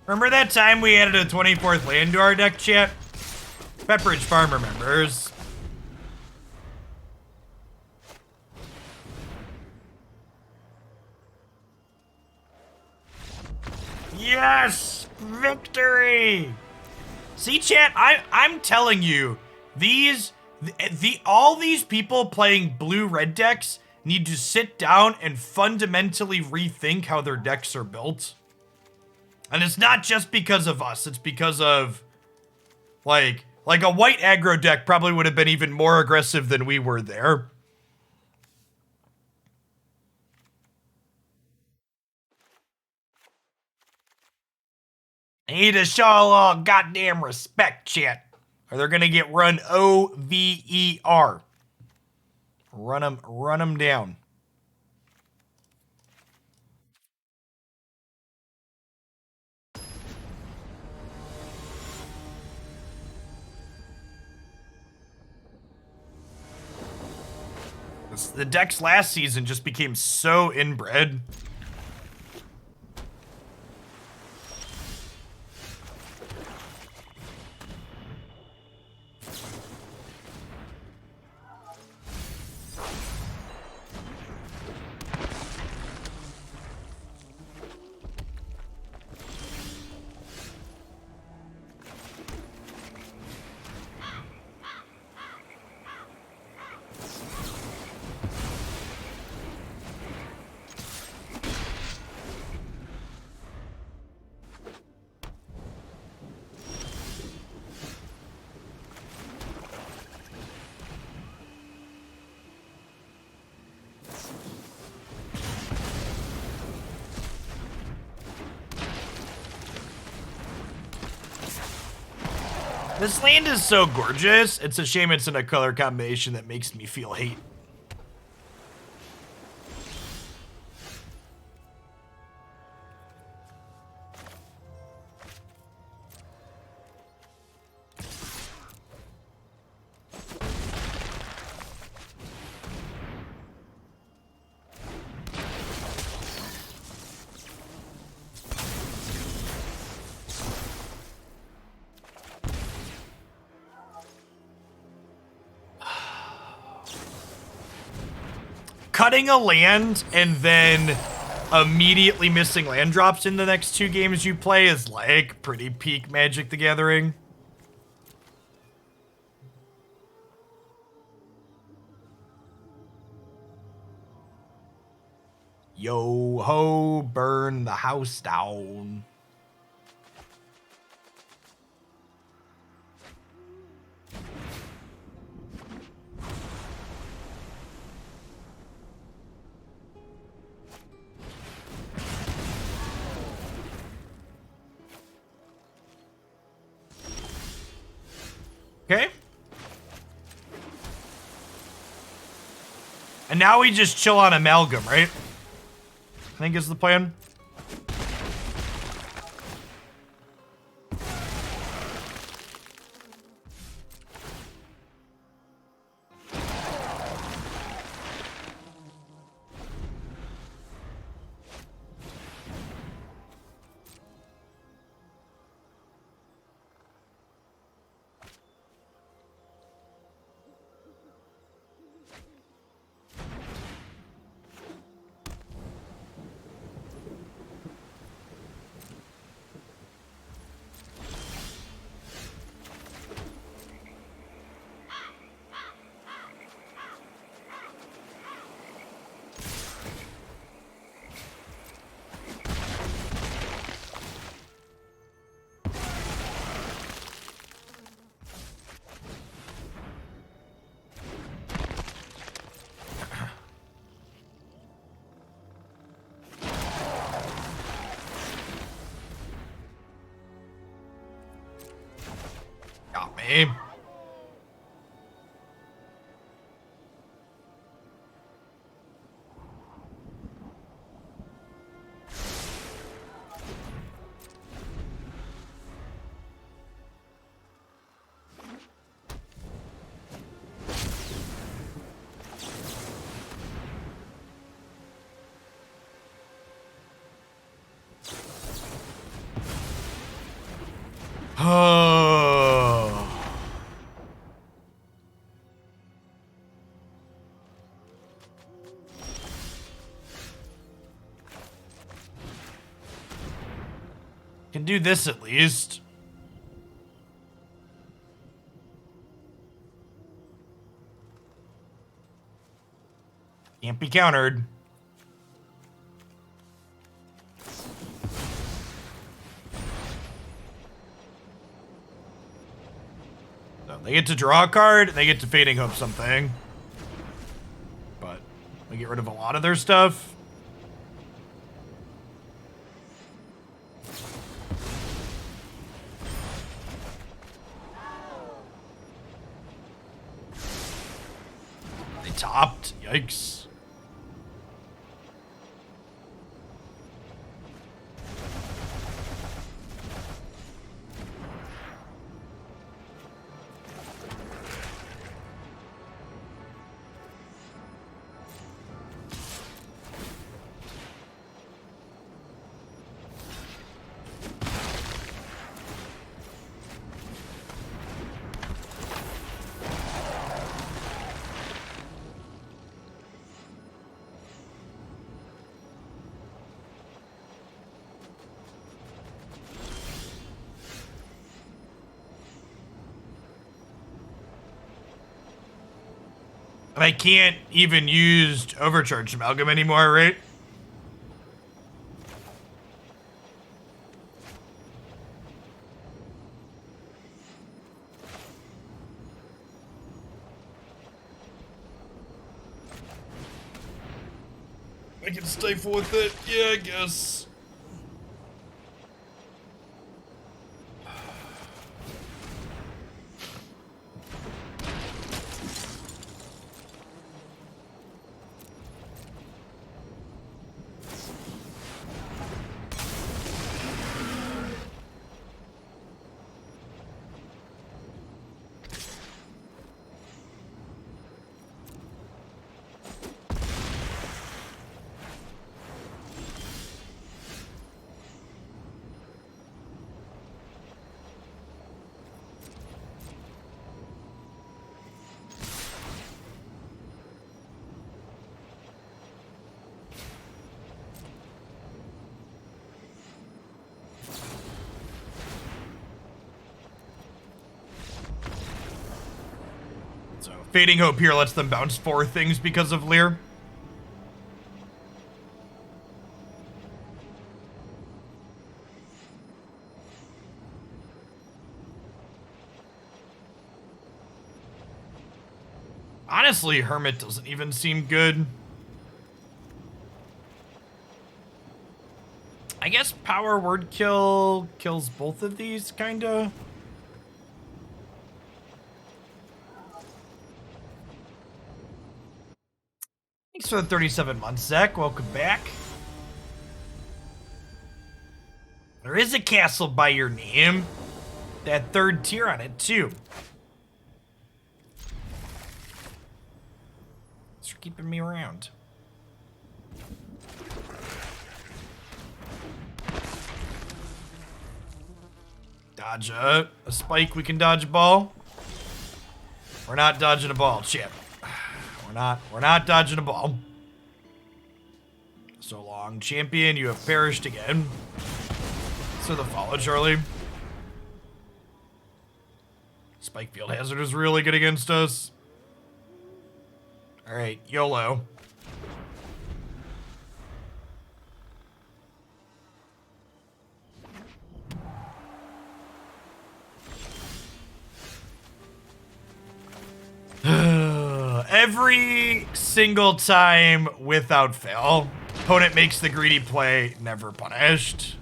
Remember that time we added a 24th land to our deck, chat? Pepperidge Farm remembers. Yes! Victory! See, chat, I'm telling you, all these people playing blue-red decks need to sit down and fundamentally rethink how their decks are built. And it's not just because of us, it's because of, like a white aggro deck probably would have been even more aggressive than we were there. I need to show a little goddamn respect, chat. Or they're gonna get run OVER. Run them down. The decks last season just became so inbred. This land is so gorgeous. It's a shame it's in a color combination that makes me feel hate. Cutting a land and then immediately missing land drops in the next 2 games you play is like pretty peak Magic the Gathering. Yo ho, burn the house down. Okay. And now we just chill on Amalgam, right? I think is the plan. Got me. Oh. Can do this at least. Can't be countered. They get to draw a card, they get to Fading Hope something. But we get rid of a lot of their stuff. They topped. Yikes. And I can't even use Overcharged Amalgam anymore, right? I can stifle with it. Yeah, I guess. So, Fading Hope here lets them bounce 4 things because of Leer. Honestly, Hermit doesn't even seem good. I guess Power Word Kill kills both of these, kinda. Thanks for the 37 months, Zach. Welcome back. There is a castle by your name. That 3rd tier on it, too. Thanks for keeping me around. Dodge a spike, we can dodge a ball. We're not dodging a ball, Chip. We're not dodging a ball. So long, champion, you have perished again. So the follow, Charlie. Spike Field Hazard is really good against us. Alright, YOLO. Every single time without fail, opponent makes the greedy play, never punished.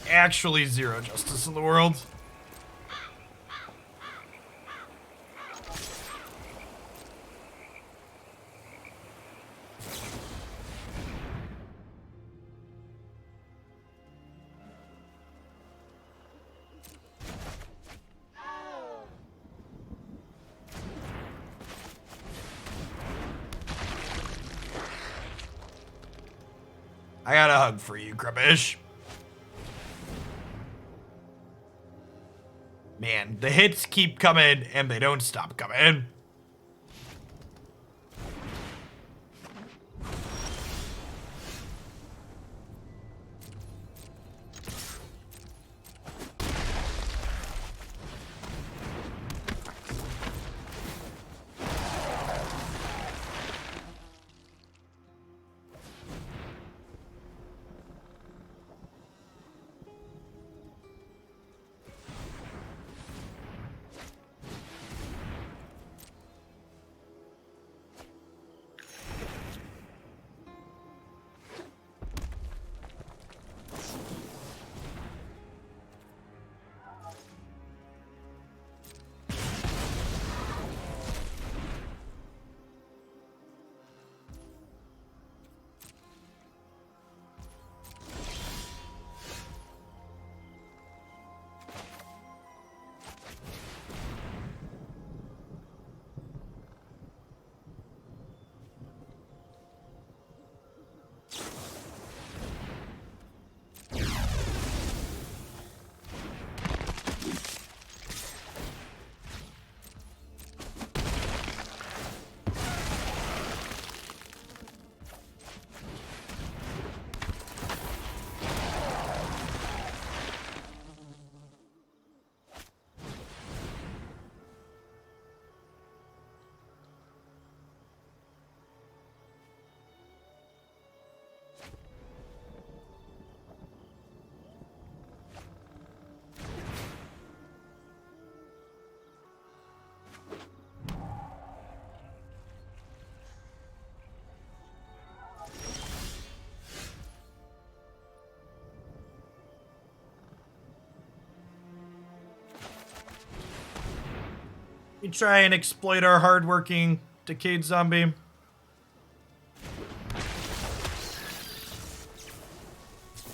Actually zero justice in the world. I got a hug for you, Grubbish. Man, the hits keep coming and they don't stop coming. We try and exploit our hardworking decayed zombie.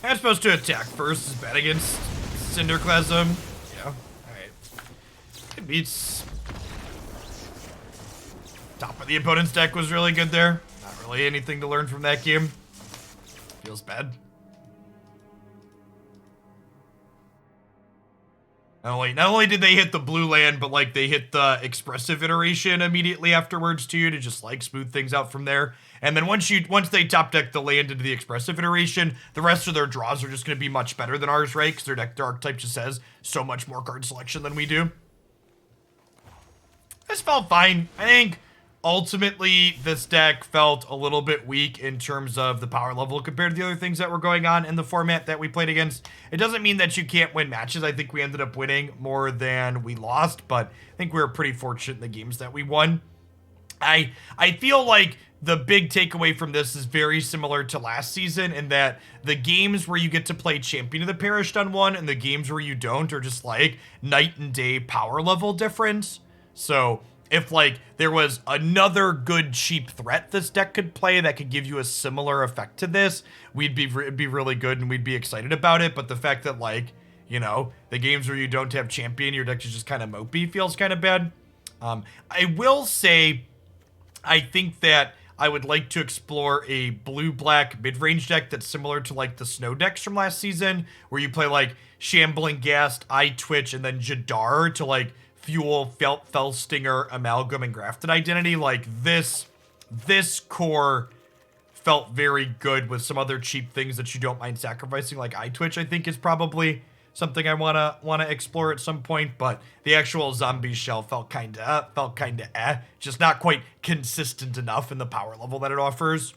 I'm supposed to attack first. Is bad against Cinderclasm. Yeah. Alright. It beats. Top of the opponent's deck was really good there. Not really anything to learn from that game. Feels bad. Not only did they hit the blue land, but like they hit the expressive iteration immediately afterwards too, to just like smooth things out from there. And then once they top deck the land into the expressive iteration, the rest of their draws are just going to be much better than ours, right? Because their archetype just has so much more card selection than we do. This felt fine. I think ultimately this deck felt a little bit weak in terms of the power level compared to the other things that were going on in the format that we played against. It doesn't mean that you can't win matches. I think we ended up winning more than we lost, but I think we were pretty fortunate in the games that we won. I feel like the big takeaway from this is very similar to last season in that the games where you get to play Champion of the Perished on one and the games where you don't are just like night and day power level difference. So if like there was another good cheap threat this deck could play that could give you a similar effect to this, it'd be really good and we'd be excited about it. But the fact that like, you know, the games where you don't have Champion, your deck is just kind of mopey feels kind of bad. I will say, I think that I would like to explore a blue-black mid-range deck that's similar to like the snow decks from last season, where you play like Shambling Ghast, Eye Twitch, and then Jadar to like fuel Fellstinger, Amalgam, and Grafted Identity. Like this core felt very good with some other cheap things that you don't mind sacrificing, like Eye Twitch. I think is probably something I wanna explore at some point, but the actual zombie shell felt kinda just not quite consistent enough in the power level that it offers.